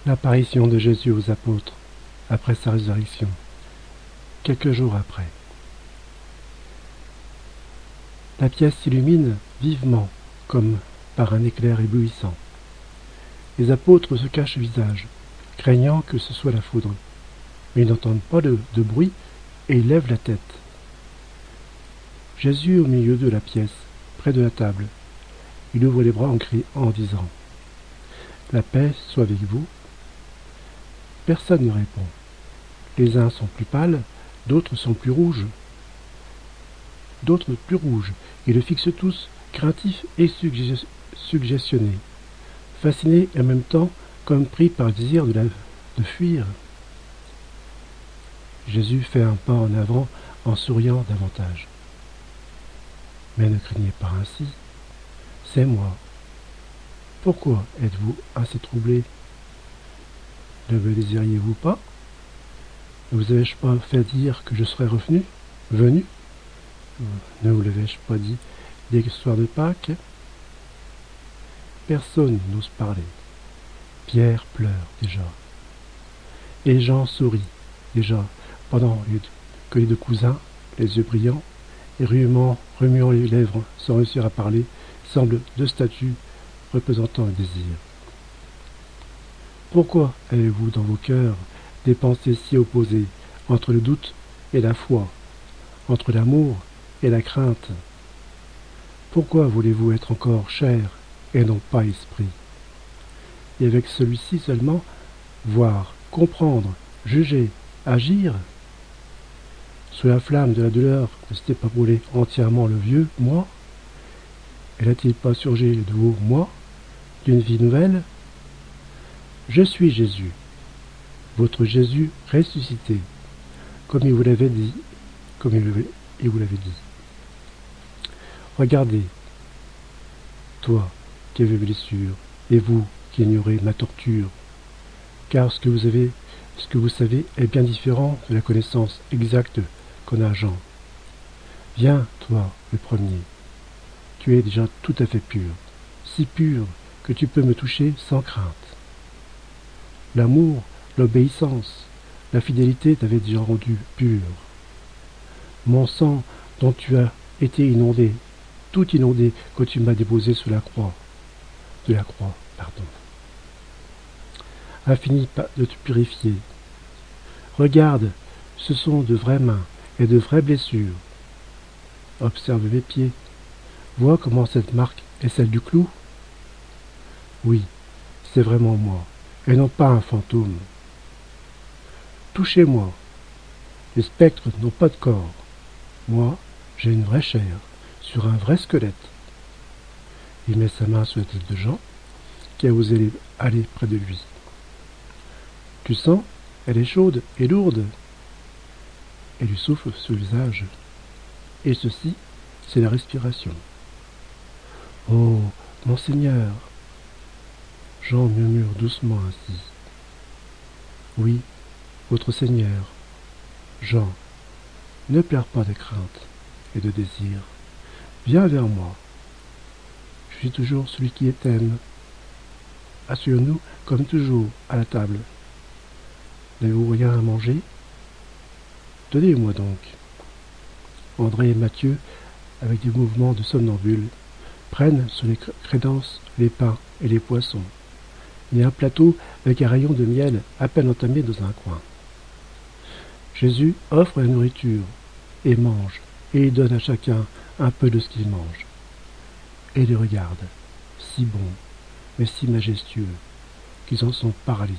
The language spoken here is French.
L'apparition de Jésus aux apôtres après sa résurrection, quelques jours après. La pièce s'illumine vivement, comme par un éclair éblouissant. Les apôtres se cachent le visage, craignant que ce soit la foudre. Mais ils n'entendent pas de bruit et ils lèvent la tête. Jésus au milieu de la pièce, près de la table. Il ouvre les bras en disant « La paix soit avec vous ». Personne ne répond. Les uns sont plus pâles, d'autres sont plus rouges. D'autres plus rouges. Ils le fixent tous, craintifs et suggestionnés, fascinés et en même temps comme pris par le désir de fuir. Jésus fait un pas en avant en souriant davantage. Mais ne craignez pas ainsi, c'est moi. Pourquoi êtes-vous assez troublés? Ne me désiriez-vous pas? Ne vous avais-je pas fait dire que je serais venu? Ne vous l'avais-je pas dit dès le soir de Pâques? Personne n'ose parler. Pierre pleure déjà. Et Jean sourit déjà, pendant que les deux cousins, les yeux brillants, et remuant les lèvres sans réussir à parler, semblent deux statues représentant le désir. Pourquoi avez-vous dans vos cœurs des pensées si opposées entre le doute et la foi, entre l'amour et la crainte? Pourquoi voulez-vous être encore chair et non pas esprit? Et avec celui-ci seulement, voir, comprendre, juger, agir? Sous la flamme de la douleur ne s'était pas brûlé entièrement le vieux moi? Et n'a-t-il pas surgi le nouveau moi, d'une vie nouvelle? Je suis Jésus, votre Jésus ressuscité, comme il vous l'avait dit, Regardez, toi qui avez blessure, et vous qui ignorez ma torture, car ce que vous savez est bien différent de la connaissance exacte qu'en a Jean. Viens, toi, le premier. Tu es déjà tout à fait pur, si pur que tu peux me toucher sans crainte. L'amour, l'obéissance, la fidélité t'avaient déjà rendu pur. Mon sang dont tu as été inondé, tout inondé quand tu m'as déposé sous la croix, a fini de te purifier. Regarde, ce sont de vraies mains et de vraies blessures. Observe mes pieds. Vois comment cette marque est celle du clou. Oui, c'est vraiment moi, et non pas un fantôme. Touchez-moi. Les spectres n'ont pas de corps. Moi, j'ai une vraie chair, sur un vrai squelette. Il met sa main sur la tête de Jean, qui a osé aller près de lui. Tu sens? Elle est chaude et lourde. Elle lui souffle sur le visage. Et ceci, c'est la respiration. Oh, Monseigneur! Jean murmure doucement ainsi. Oui, votre Seigneur. Jean, ne pleure pas de crainte et de désir. Viens vers moi. Je suis toujours celui qui t'aime. Assure-nous comme toujours à la table. N'avez-vous rien à manger? Donnez-moi donc. André et Mathieu, avec des mouvements de somnambule, prennent sur les crédences les pains et les poissons, et un plateau avec un rayon de miel à peine entamé dans un coin. Jésus offre la nourriture et mange, et il donne à chacun un peu de ce qu'il mange. Et les regarde, si bons, mais si majestueux, qu'ils en sont paralysés.